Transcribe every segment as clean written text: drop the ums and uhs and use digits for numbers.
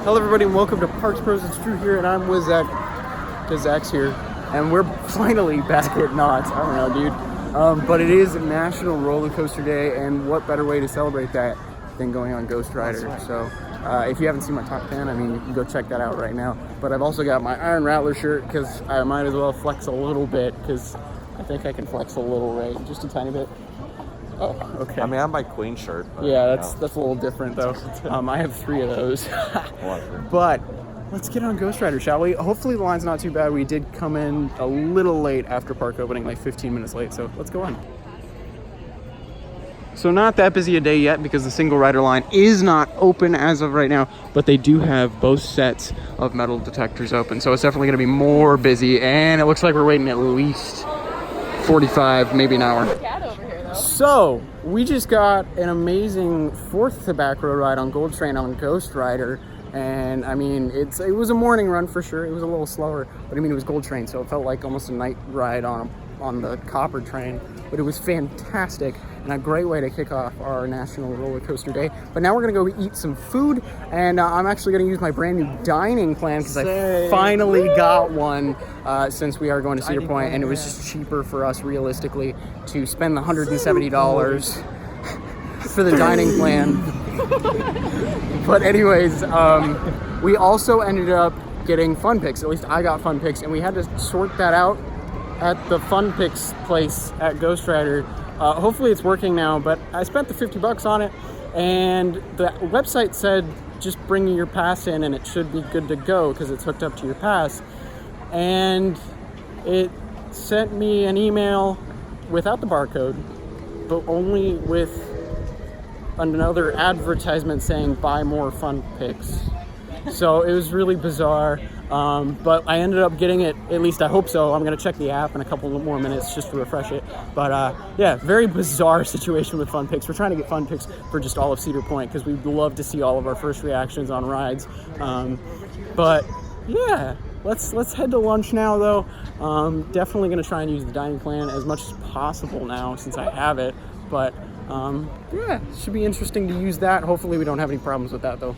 Hello everybody and welcome to Parks Pros. It's Drew here and I'm with Zach, because Zach's here. And we're finally back at Knott. I don't know, dude. But it is National Roller Coaster Day, and what better way to celebrate that than going on Ghostrider. Right. So if you haven't seen my top 10, I mean, you can go check that out right now. But I've also got my Iron Rattler shirt, because I might as well flex a little bit, because I think I can flex a little, right? Just a tiny bit. Oh, okay. I mean, I have my Queen shirt. But, yeah, that's a little different though. I have 3 of those. But let's get on Ghostrider, shall we? Hopefully the line's not too bad. We did come in a little late after park opening, like 15 minutes late, so let's go on. So not that busy a day yet because the single rider line is not open as of right now, but they do have both sets of metal detectors open. So it's definitely gonna be more busy, and it looks like we're waiting at least 45, maybe an hour. So we just got an amazing 4th tobacco ride on Gold Train on Ghostrider, and I mean it was a morning run for sure. It was a little slower, but I mean it was Gold Train, so it felt like almost a night ride on the Copper train. But it was fantastic and a great way to kick off our National Roller Coaster Day. But now we're gonna go eat some food, and I'm actually gonna use my brand new dining plan because I finally got one since we are going to Cedar Point, and it was just cheaper for us realistically to spend the $170 for the dining plan. But anyways, we also ended up getting Fun Picks. At least I got Fun Picks, and we had to sort that out at the Fun Picks place at Ghostrider. Hopefully it's working now, but I spent the $50 on it, and the website said just bring your pass in and it should be good to go because it's hooked up to your pass. And it sent me an email without the barcode, but only with another advertisement saying buy more Fun Picks. So it was really bizarre, but I ended up getting it, at least I hope so. I'm gonna check the app in a couple more minutes just to refresh it. But yeah, very bizarre situation with Fun Picks. We're trying to get Fun Picks for just all of Cedar Point because we'd love to see all of our first reactions on rides. But yeah, let's head to lunch now though. Definitely gonna try and use the dining plan as much as possible now since I have it. But yeah, should be interesting to use that. Hopefully we don't have any problems with that though.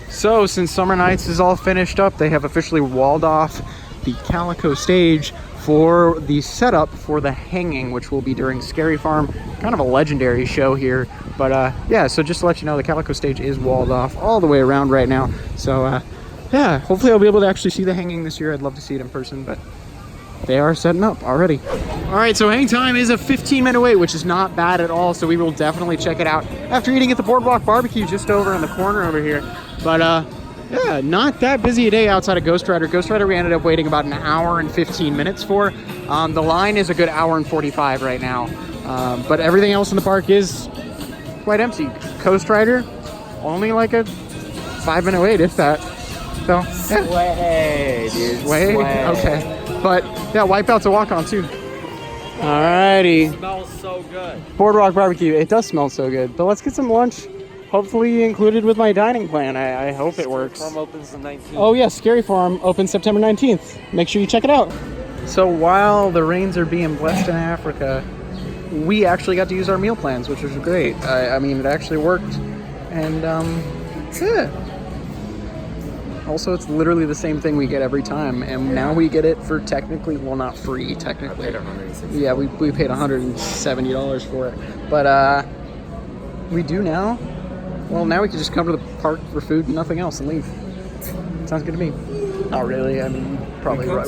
So since Summer Nights is all finished up, they have officially walled off the Calico stage for the setup for the hanging, which will be during Scary Farm. Kind of a legendary show here. But yeah, so just to let you know, the Calico stage is walled off all the way around right now. So yeah, hopefully I'll be able to actually see the hanging this year. I'd love to see it in person, but they are setting up already. All right, so hang time is a 15-minute wait, which is not bad at all. So we will definitely check it out after eating at the Boardwalk Barbecue just over in the corner over here. But yeah, not that busy a day outside of Ghostrider. Ghostrider we ended up waiting about an hour and 15 minutes for. The line is a good hour and 45 right now. But everything else in the park is quite empty. Ghostrider, only like a 5-minute wait, if that. So, yeah. Sway, dude. Sway? Okay. But yeah, Wipeout's a walk-on too. Alrighty. It smells so good. Boardwalk Barbecue. It does smell so good. But let's get some lunch. Hopefully included with my dining plan. I hope it works. Scary Farm opens the 19th. Oh yeah, Scary Farm opens September 19th. Make sure you check it out. So while the rains are being blessed in Africa, we actually got to use our meal plans, which was great. I mean, it actually worked. And yeah. Also, it's literally the same thing we get every time, and now we get it for technically, well, not free, technically. I paid $160. Yeah, we paid $170 for it. But we do now. Well, now we can just come to the park for food and nothing else and leave. Sounds good to me. Not really. I mean,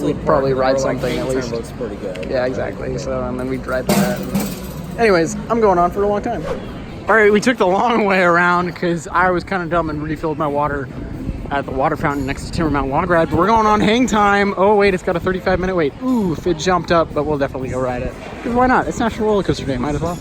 we'd probably ride something at least. Looks pretty good. Yeah, exactly. So, and then we'd ride that. Anyways, I'm going on for a long time. All right, we took the long way around because I was kind of dumb and refilled my water at the water fountain next to Timber Mountain Log Ride. But we're going on hang time. Oh wait, it's got a 35-minute wait. Oof, it jumped up, but we'll definitely go ride it. Because why not? It's National Roller Coaster Day. Might as well.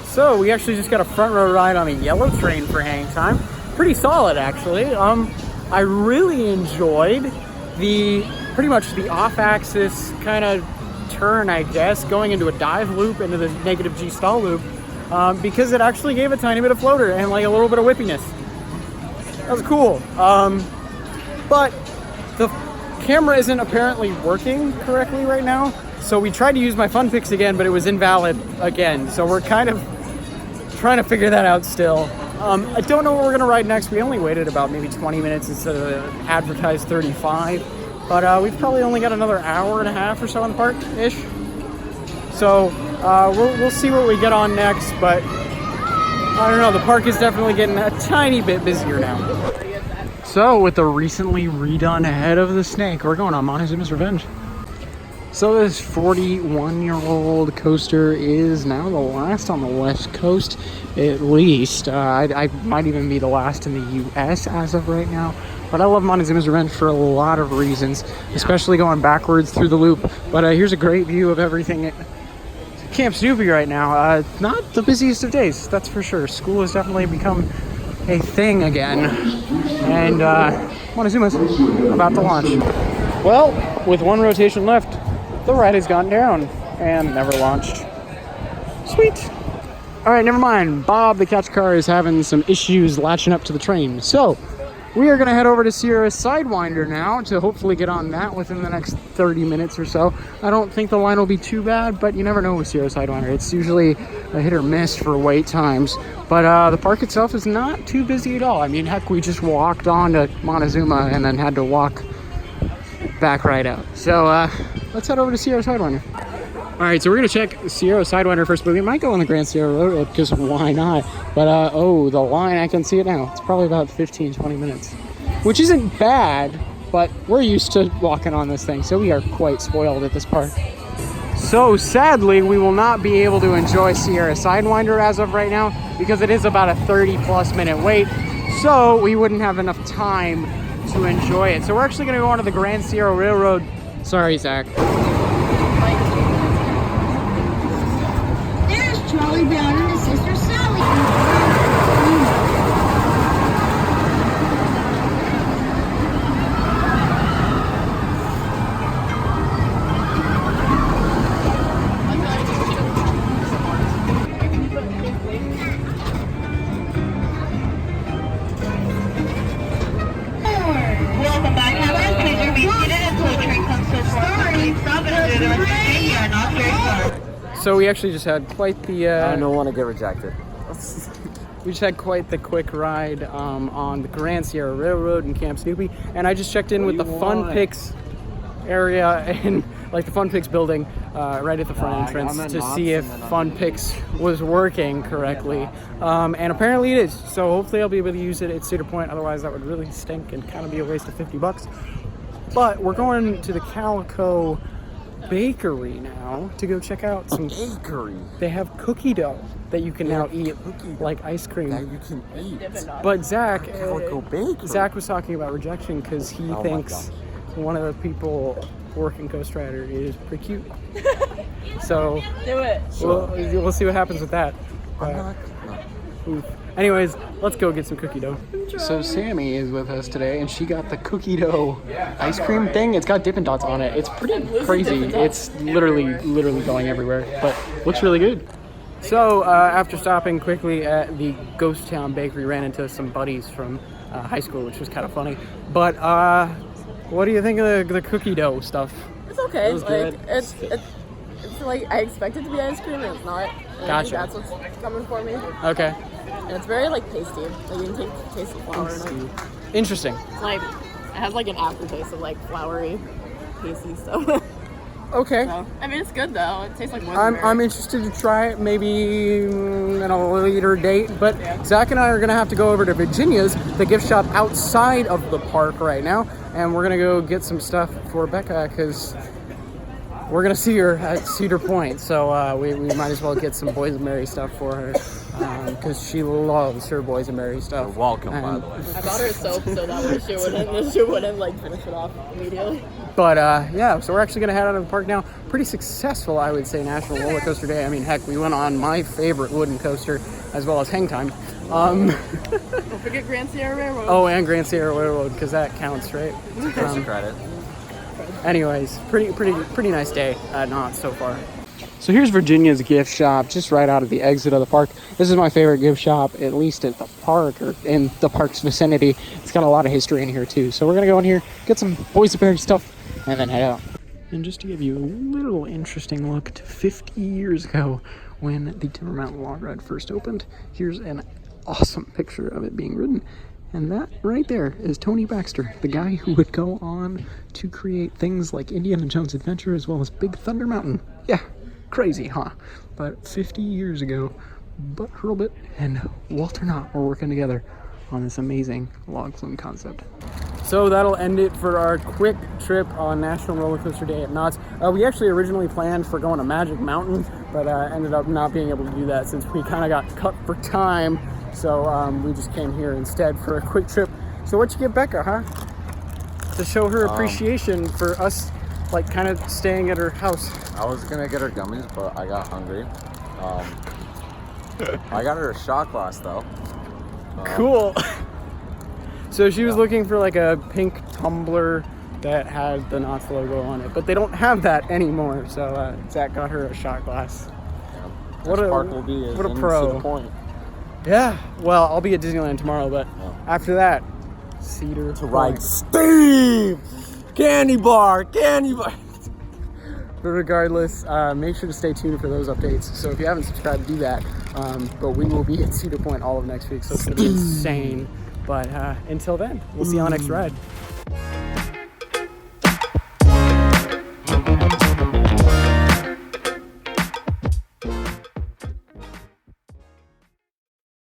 So we actually just got a front row ride on a yellow train for hang time. Pretty solid actually. I really enjoyed pretty much the off-axis kind of turn, I guess, going into a dive loop into the negative G stall loop, because it actually gave a tiny bit of floater and like a little bit of whippiness. That was cool. But the camera isn't apparently working correctly right now. So we tried to use my Fun Picks again, but it was invalid again. So we're kind of trying to figure that out still. I don't know what we're gonna ride next. We only waited about maybe 20 minutes instead of the advertised 35. But we've probably only got another hour and a half or so in the park-ish. So we'll see what we get on next, but I don't know, the park is definitely getting a tiny bit busier now. So with the recently redone head of the snake, we're going on Montezuma's Revenge. So this 41-year-old coaster is now the last on the West Coast, at least. I might even be the last in the US as of right now. But I love Montezuma's Revenge for a lot of reasons, especially going backwards through the loop. But here's a great view of everything at Camp Snoopy right now. Not the busiest of days, that's for sure. School has definitely become a thing again. And Montezuma's about to launch. Well, with one rotation left, the ride has gone down and never launched. Sweet. All right, never mind. Bob, the catch car, is having some issues latching up to the train. So we are going to head over to Sierra Sidewinder now to hopefully get on that within the next 30 minutes or so. I don't think the line will be too bad, but you never know with Sierra Sidewinder. It's usually a hit or miss for wait times. But the park itself is not too busy at all. I mean, heck, we just walked on to Montezuma and then had to walk back right out. So let's head over to Sierra Sidewinder. All right, so we're gonna check Sierra Sidewinder first, but we might go on the Grand Sierra Railroad because why not? But oh, the line, I can see it now. It's probably about 15-20 minutes, which isn't bad, but we're used to walking on this thing, so we are quite spoiled at this park. So sadly, we will not be able to enjoy Sierra Sidewinder as of right now because it is about a 30+ minute wait, so we wouldn't have enough time to enjoy it. So we're actually gonna go onto the Grand Sierra Railroad. Sorry, Zach. There's Charlie Brown and his sister Sally. Welcome back, Helen. Please remain seated until the train comes to a stop. Please stop and enjoy the rest of the day. You are not very far. So we actually just had quite the... I don't want to get rejected. We just had quite the quick ride on the Grand Sierra Railroad in Camp Snoopy, and I just checked in with the Fun Picks area and like the Fun Picks building right at the front entrance to see if Fun Picks was working correctly, and apparently it is. So hopefully I'll be able to use it at Cedar Point. Otherwise, that would really stink and kind of be a waste of $50. But we're going to the Calico Bakery now to go check out some Bakery. They have cookie dough that you can now eat like ice cream. That you can eat. But Zach, Calico Bakery. Zach was talking about rejection because he thinks one of the people working Ghostrider is pretty cute. So Do it. we'll see what happens with that. Anyways, let's go get some cookie dough. So Sammy is with us today, and she got the cookie dough ice cream thing. It's got Dippin' Dots on it. It's pretty crazy. It's literally going everywhere, but looks really good. So after stopping quickly at the Ghost Town Bakery, ran into some buddies from high school, which was kind of funny. But what do you think of the cookie dough stuff? It's okay. It was Like good. it's like I expected to be ice cream and it's not. And Gotcha. That's what's coming for me. Okay. And it's very like pasty. Like you can taste the flour in it. Interesting. It's like it has like an aftertaste of like floury, pasty stuff. Okay. So, I mean it's good though. It tastes like mozzarella. I'm interested to try it maybe at a later date, but Zach and I are gonna have to go over to Virginia's, the gift shop outside of the park right now, and we're gonna go get some stuff for Becca because we're gonna see her at Cedar Point, so we might as well get some boysenberry stuff for her because she loves her boysenberry stuff. You're welcome, by And- the way. I bought her soap so that way she wouldn't like finish it off immediately. But yeah, so we're actually gonna head out of the park now. Pretty successful, I would say, National Roller Coaster Day. I mean, heck, we went on my favorite wooden coaster as well as Hang Time. Don't forget Grand Sierra Railroad. Oh, and Grand Sierra Railroad because that counts, right? Extra credit. Anyways, pretty nice day at Knott so far. So here's Virginia's gift shop, just right out of the exit of the park. This is my favorite gift shop, at least at the park or in the park's vicinity. It's got a lot of history in here too. So we're gonna go in here, get some boysenberry stuff, and then head out. And just to give you a little interesting look to 50 years ago, when the Timber Mountain log ride first opened. Here's an awesome picture of it being ridden. And that right there is Tony Baxter, the guy who would go on to create things like Indiana Jones Adventure as well as Big Thunder Mountain. Yeah, crazy, huh? But 50 years ago, Butt Hurlbut and Walter Knott were working together on this amazing log flume concept. So that'll end it for our quick trip on National Roller Coaster Day at Knott's. We actually originally planned for going to Magic Mountain, but ended up not being able to do that since we kind of got cut for time. So we just came here instead for a quick trip. So what'd you get Becca, huh? To show her appreciation for us, like, kind of staying at her house. I was gonna get her gummies, but I got hungry. I got her a shot glass though. Cool. So she was looking for like a pink tumbler that had the Knott's logo on it, but they don't have that anymore. So Zach got her a shot glass. Yeah. What a pro. Cedar Point. Yeah. Well, I'll be at Disneyland tomorrow, but after that, Cedar To Point. ride Steve! Candy bar! But regardless, make sure to stay tuned for those updates. So if you haven't subscribed, do that. But we will be at Cedar Point all of next week, so it's going to be insane. But until then, we'll see you on the next ride.